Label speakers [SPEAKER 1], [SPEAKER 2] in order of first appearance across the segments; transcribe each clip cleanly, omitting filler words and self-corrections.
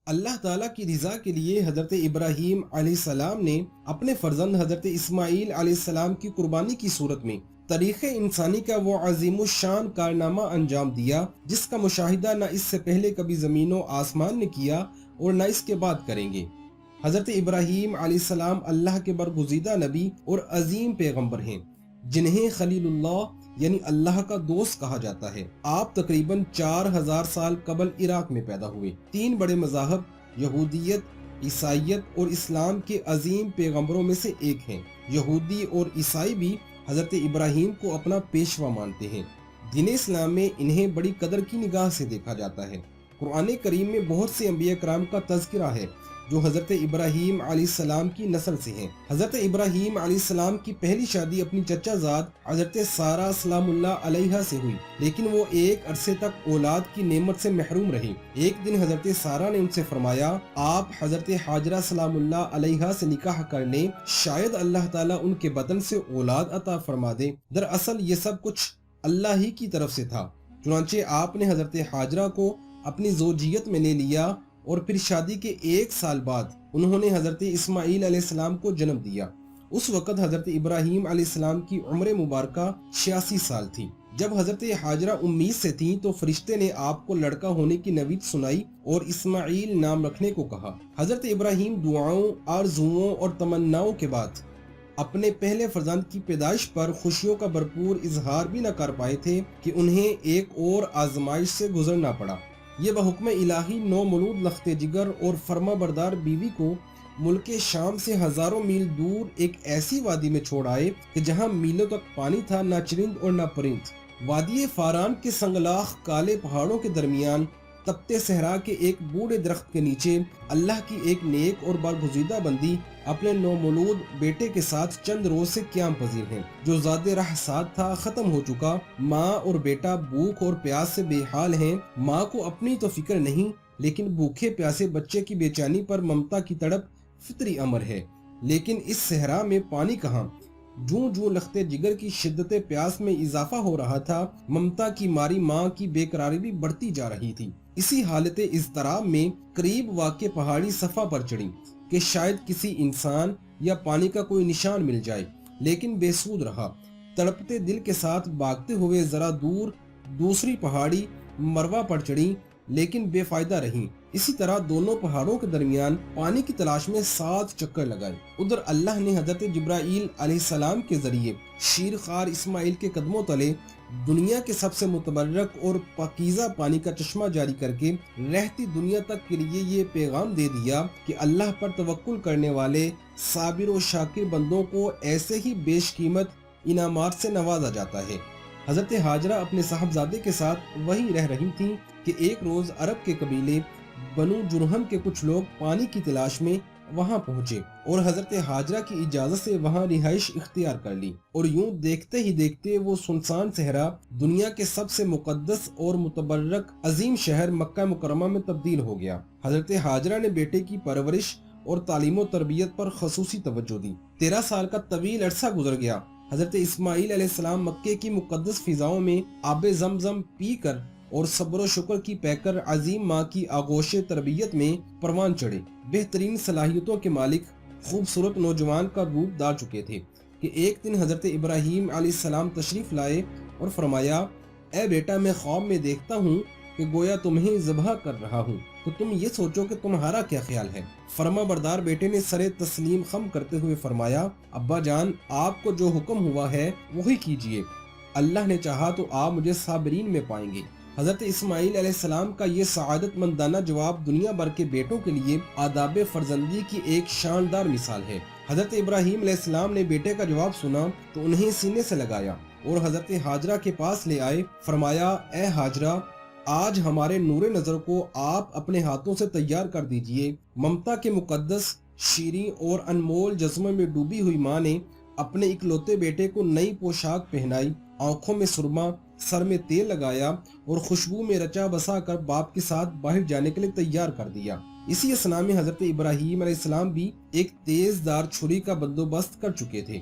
[SPEAKER 1] اللہ تعالیٰ کی رضا کے لیے حضرت ابراہیم علیہ السلام نے اپنے فرزند حضرت اسماعیل علیہ السلام کی قربانی کی صورت میں تاریخ انسانی کا وہ عظیم الشان کارنامہ انجام دیا جس کا مشاہدہ نہ اس سے پہلے کبھی زمین و آسمان نے کیا اور نہ اس کے بعد کریں گے۔ حضرت ابراہیم علیہ السلام اللہ کے برگزیدہ نبی اور عظیم پیغمبر ہیں جنہیں خلیل اللہ یعنی اللہ کا دوست کہا جاتا ہے۔ آپ تقریباً 4000 سال قبل عراق میں پیدا ہوئے۔ 3 بڑے مذاہب یہودیت، عیسائیت اور اسلام کے عظیم پیغمبروں میں سے ایک ہیں۔ یہودی اور عیسائی بھی حضرت ابراہیم کو اپنا پیشوا مانتے ہیں۔ دین اسلام میں انہیں بڑی قدر کی نگاہ سے دیکھا جاتا ہے۔ قرآن کریم میں بہت سے انبیاء کرام کا تذکرہ ہے جو حضرت ابراہیم علیہ السلام کی نسل سے ہیں۔ حضرت ابراہیم علیہ السلام کی پہلی شادی اپنی چچا زاد حضرت سارہ سلام اللہ علیہا سے ہوئی، لیکن وہ ایک عرصے تک اولاد کی نعمت سے محروم رہی۔ ایک دن حضرت سارہ نے ان سے فرمایا، آپ حضرت حاجرہ سلام اللہ علیہا سے نکاح کر لیں، شاید اللہ تعالیٰ ان کے بدن سے اولاد عطا فرما دے۔ دراصل یہ سب کچھ اللہ ہی کی طرف سے تھا۔ چنانچہ آپ نے حضرت حاجرہ کو اپنی زوجیت میں لے لیا اور پھر شادی کے 1 سال بعد انہوں نے حضرت اسماعیل علیہ السلام کو جنم دیا۔ اس وقت حضرت ابراہیم علیہ السلام کی عمر مبارکہ 86 سال تھی۔ جب حضرت حاجرہ امید سے تھیں تو فرشتے نے آپ کو لڑکا ہونے کی نوید سنائی اور اسماعیل نام رکھنے کو کہا۔ حضرت ابراہیم دعاؤں، آرزوؤں اور تمناؤں کے بعد اپنے پہلے فرزند کی پیدائش پر خوشیوں کا بھرپور اظہار بھی نہ کر پائے تھے کہ انہیں ایک اور آزمائش سے گزرنا پڑا۔ یہ بحکم الہی نومولود لخت جگر اور فرما بردار بیوی کو ملک شام سے ہزاروں میل دور ایک ایسی وادی میں چھوڑ آئے کہ جہاں میلوں تک پانی تھا، نہ چرند اور نہ پرند۔ وادی فاران کے سنگلاخ کالے پہاڑوں کے درمیان تپتے صحرا کے ایک بوڑھے درخت کے نیچے اللہ کی ایک نیک اور برگزیدہ بندی اپنے نومولود بیٹے کے ساتھ چند روز سے قیام پذیر ہیں۔ جو زاد رہ سات تھا ختم ہو چکا۔ ماں اور بیٹا بھوک اور پیاس سے بے حال ہیں۔ ماں کو اپنی تو فکر نہیں، لیکن بھوکے پیاسے بچے کی بے چینی پر ممتا کی تڑپ فطری امر ہے۔ لیکن اس صحرا میں پانی کہاں؟ جوں جوں لخت جگر کی شدت پیاس میں اضافہ ہو رہا تھا، ممتا کی ماری ماں کی بے قراری بھی بڑھتی جا رہی تھی۔ اسی حالت اضطراب میں قریب واقع پہاڑی صفا پر چڑھی کہ شاید کسی انسان یا پانی کا کوئی نشان مل جائے، لیکن بے سود رہا۔ تڑپتے دل کے ساتھ بھاگتے ہوئے ذرا دور دوسری پہاڑی مروا پر چڑھی، لیکن بے فائدہ رہیں۔ اسی طرح دونوں پہاڑوں کے درمیان پانی کی تلاش میں 7 چکر لگائے۔ ادھر اللہ نے حضرت جبرائیل علیہ السلام کے ذریعے شیر خوار اسماعیل کے قدموں تلے دنیا کے سب سے متبرک اور پاکیزہ پانی کا چشمہ جاری کر کے رہتی دنیا تک کے لیے یہ پیغام دے دیا کہ اللہ پر توکل کرنے والے صابر و شاکر بندوں کو ایسے ہی بیش قیمت انعامات سے نوازا جاتا ہے۔ حضرت حاجرہ اپنے صاحبزادے کے ساتھ وہیں رہ رہی تھیں کہ ایک روز عرب کے قبیلے بنو جرہم کے کچھ لوگ پانی کی تلاش میں وہاں پہنچے اور حضرت حاجرہ کی اجازت سے وہاں رہائش اختیار کر لی، اور یوں دیکھتے ہی دیکھتے وہ سنسان صحرا دنیا کے سب سے مقدس اور متبرک عظیم شہر مکہ مکرمہ میں تبدیل ہو گیا۔ حضرت حاجرہ نے بیٹے کی پرورش اور تعلیم و تربیت پر خصوصی توجہ دی۔ 13 سال کا طویل عرصہ گزر گیا۔ حضرت اسماعیل علیہ السلام مکے کی مقدس فضاؤں میں آب زمزم پی کر اور صبر و شکر کی پے کر عظیم ماں کی آغوش تربیت میں پروان چڑھے۔ بہترین صلاحیتوں کے مالک خوبصورت نوجوان کا روپ دار چکے تھے کہ ایک دن حضرت ابراہیم علیہ السلام تشریف لائے اور فرمایا، اے بیٹا، میں خواب میں دیکھتا ہوں کہ گویا تمہیں ذبح کر رہا ہوں، تو تم یہ سوچو کہ تمہارا کیا خیال ہے۔ فرما بردار بیٹے نے سر تسلیم خم کرتے ہوئے فرمایا، ابا جان، آپ کو جو حکم ہوا ہے وہی کیجیے، اللہ نے چاہا تو آپ مجھے صابرین میں پائیں گے۔ حضرت اسماعیل علیہ السلام کا یہ سعادت مندانہ جواب دنیا بھر کے بیٹوں کے لیے آداب فرزندی کی ایک شاندار مثال ہے۔ حضرت ابراہیم علیہ السلام نے بیٹے کا جواب سنا تو انہیں سینے سے لگایا اور حضرت حاجرہ کے پاس لے آئے۔ فرمایا، اے حاجرہ، آج ہمارے نور نظر کو آپ اپنے ہاتھوں سے تیار کر دیجئے۔ ممتا کے مقدس، شیریں اور انمول جذبے میں ڈوبی ہوئی ماں نے اپنے اکلوتے بیٹے کو نئی پوشاک پہنائی، آنکھوں میں سرما، سر میں تیل لگایا اور خوشبو میں رچا بسا کر باپ کے ساتھ باہر جانے کے لیے تیار کر دیا۔ اسی اسنا میں حضرت ابراہیم علیہ السلام بھی ایک تیز دار چھری کا بندوبست کر چکے تھے۔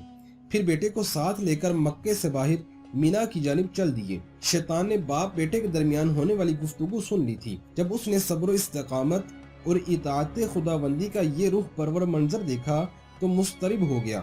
[SPEAKER 1] پھر بیٹے کو ساتھ لے کر مکے سے باہر مینا کی جانب چل دیے۔ شیطان نے باپ بیٹے کے درمیان ہونے والی گفتگو سن لی تھی۔ جب اس نے صبر و استقامت اور اطاعت خداوندی کا یہ روح پرور منظر دیکھا تو مضطرب ہو گیا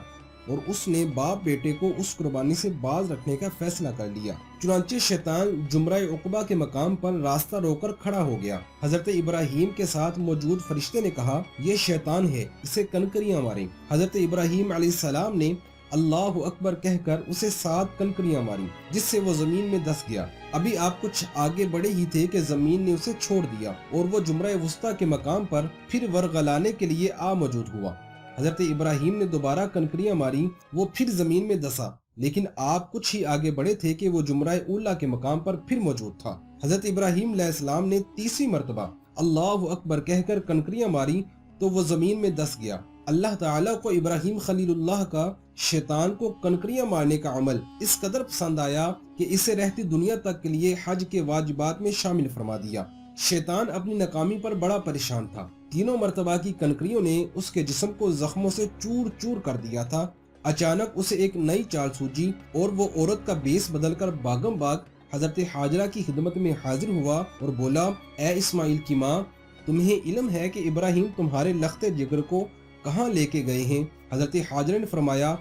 [SPEAKER 1] اور اس نے باپ بیٹے کو اس قربانی سے باز رکھنے کا فیصلہ کر لیا۔ چنانچہ شیطان جمرہ عقبہ کے مقام پر راستہ روک کر کھڑا ہو گیا۔ حضرت ابراہیم کے ساتھ موجود فرشتے نے کہا، یہ شیطان ہے، اسے کنکریاں ماریں۔ حضرت ابراہیم علیہ السلام نے اللہ اکبر کہہ کر اسے 7 کنکریاں ماری، جس سے وہ زمین میں دس گیا۔ ابھی آپ کچھ آگے بڑھے ہی تھے کہ زمین نے اسے چھوڑ دیا اور وہ جمرہ وسطیٰ کے مقام پر پھر ورغلانے کے لیے آ موجود ہوا۔ حضرت ابراہیم نے دوبارہ کنکریاں ماری، وہ پھر زمین میں دسا، لیکن آپ کچھ ہی آگے بڑھے تھے کہ وہ جمرہ اولا کے مقام پر پھر موجود تھا۔ حضرت ابراہیم علیہ السلام نے تیسری مرتبہ اللہ اکبر کہہ کر کنکریاں ماری تو وہ زمین میں دس گیا۔ اللہ تعالیٰ کو ابراہیم خلیل اللہ کا شیطان کو کنکریاں مارنے کا عمل اس قدر پسند آیا کہ اسے رہتی دنیا تک کے لیے حج کے واجبات میں شامل فرما دیا۔ شیطان اپنی ناکامی پر بڑا پریشان تھا۔ تینوں مرتبہ کی کنکریوں نے اس کے جسم کو زخموں سے چور چور کر دیا تھا۔ اچانک اسے ایک نئی چال سوجی اور وہ عورت کا بیس بدل کر باغم باغ حضرت حاجرہ کی خدمت میں حاضر ہوا اور بولا، اے اسماعیل کی ماں، تمہیں علم ہے کہ ابراہیم تمہارے لخت جگر کو کہاں لے کے گئے ہیں؟ حضرت حاجرہ نے فرمایا،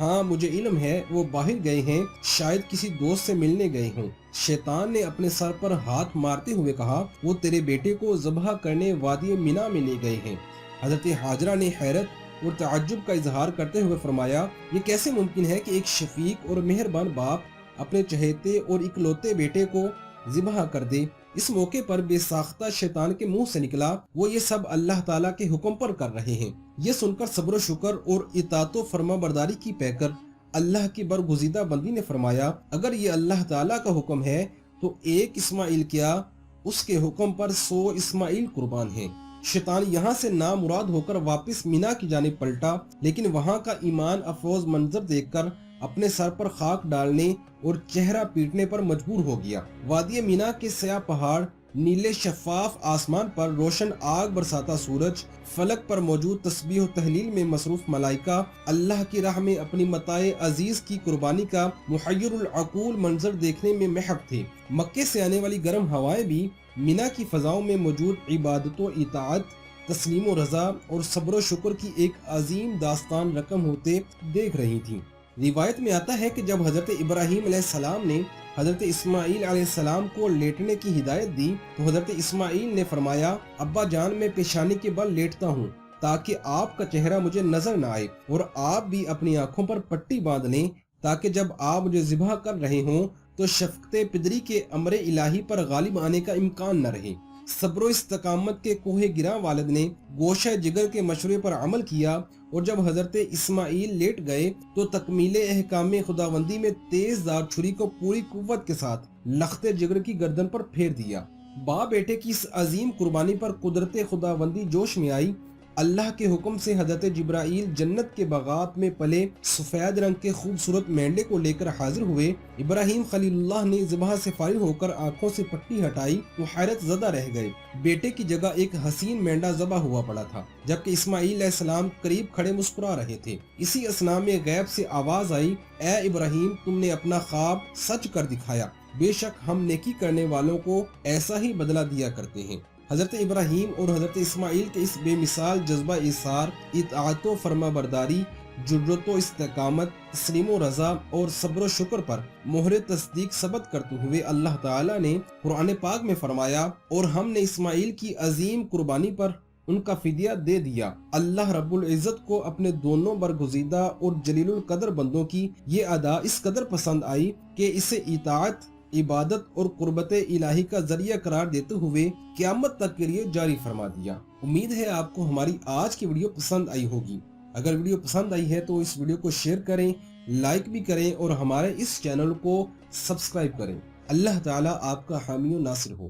[SPEAKER 1] ہاں مجھے علم ہے، وہ باہر گئے ہیں، شاید کسی دوست سے ملنے گئے ہوں۔ شیطان نے اپنے سر پر ہاتھ مارتے ہوئے کہا، وہ تیرے بیٹے کو ذبح کرنے وادی مینا میں لے گئے ہیں۔ حضرت حاجرہ نے حیرت اور تعجب کا اظہار کرتے ہوئے فرمایا، یہ کیسے ممکن ہے کہ ایک شفیق اور مہربان باپ اپنے چہیتے اور اکلوتے بیٹے کو ذبح کر دے؟ اس موقع پر بے ساختہ شیطان کے منہ سے نکلا، وہ یہ سب اللہ تعالیٰ کے حکم پر کر رہے ہیں۔ یہ سن کر صبر و شکر اور اطاعت و فرما برداری کی پیکر اللہ کی برگزیدہ بندی نے فرمایا، اگر یہ اللہ تعالیٰ کا حکم ہے تو ایک اسماعیل کیا، اس کے حکم پر 100 اسماعیل قربان ہیں۔ شیطان یہاں سے نامراد ہو کر واپس مینا کی جانب پلٹا، لیکن وہاں کا ایمان افروز منظر دیکھ کر اپنے سر پر خاک ڈالنے اور چہرہ پیٹنے پر مجبور ہو گیا۔ وادی مینا کے سیاہ پہاڑ، نیلے شفاف آسمان پر روشن آگ برساتا سورج، فلک پر موجود تسبیح و تہلیل میں مصروف ملائکہ، اللہ کی راہ میں اپنی متاع عزیز کی قربانی کا محیر العقول منظر دیکھنے میں محق تھے۔ مکے سے آنے والی گرم ہوائیں بھی مینا کی فضاؤں میں موجود عبادت و اطاعت، تسلیم و رضا اور صبر و شکر کی ایک عظیم داستان رقم ہوتے دیکھ رہی تھیں۔ روایت میں آتا ہے کہ جب حضرت ابراہیم علیہ السلام نے حضرت اسماعیل علیہ السلام کو لیٹنے کی ہدایت دی تو حضرت اسماعیل نے فرمایا، ابا جان میں پیشانی کے بل لیٹتا ہوں تاکہ آپ کا چہرہ مجھے نظر نہ آئے، اور آپ بھی اپنی آنکھوں پر پٹی باندھ لیں تاکہ جب آپ مجھے ذبح کر رہے ہوں تو شفقت پدری کے امر الہی پر غالب آنے کا امکان نہ رہے۔ صبر و استقامت کے کوہ گراں والد نے گوشہ جگر کے مشورے پر عمل کیا، اور جب حضرت اسماعیل لیٹ گئے تو تکمیل احکام خداوندی میں تیز دار چھری کو پوری قوت کے ساتھ لخت جگر کی گردن پر پھیر دیا۔ باپ بیٹے کی اس عظیم قربانی پر قدرت خداوندی جوش میں آئی۔ اللہ کے حکم سے حضرت جبرائیل جنت کے باغات میں پلے سفید رنگ کے خوبصورت مینڈے کو لے کر حاضر ہوئے۔ ابراہیم خلیل اللہ نے ذبح سے فارغ ہو کر آنکھوں سے پٹی ہٹائی تو حیرت زدہ رہ گئے۔ بیٹے کی جگہ ایک حسین مینڈا ذبح ہوا پڑا تھا، جبکہ اسماعیل علیہ السلام قریب کھڑے مسکرا رہے تھے۔ اسی اثناء میں غیب سے آواز آئی، اے ابراہیم، تم نے اپنا خواب سچ کر دکھایا، بے شک ہم نیکی کرنے والوں کو ایسا ہی بدلہ دیا کرتے ہیں۔ حضرت ابراہیم اور حضرت اسماعیل کے اس بے مثال جذبہ ایثار، اطاعت و فرما برداری، جرت و استقامت، تسلیم و رضا اور صبر و شکر پر مہر تصدیق ثبت کرتے ہوئے اللہ تعالیٰ نے قرآن پاک میں فرمایا، اور ہم نے اسماعیل کی عظیم قربانی پر ان کا فدیہ دے دیا۔ اللہ رب العزت کو اپنے دونوں برگزیدہ اور جلیل القدر بندوں کی یہ ادا اس قدر پسند آئی کہ اسے اطاعت، عبادت اور قربت الہی کا ذریعہ قرار دیتے ہوئے قیامت تک کے لیے جاری فرما دیا۔ امید ہے آپ کو ہماری آج کی ویڈیو پسند آئی ہوگی۔ اگر ویڈیو پسند آئی ہے تو اس ویڈیو کو شیئر کریں، لائک بھی کریں اور ہمارے اس چینل کو سبسکرائب کریں۔ اللہ تعالیٰ آپ کا حامی و ناصر ہو۔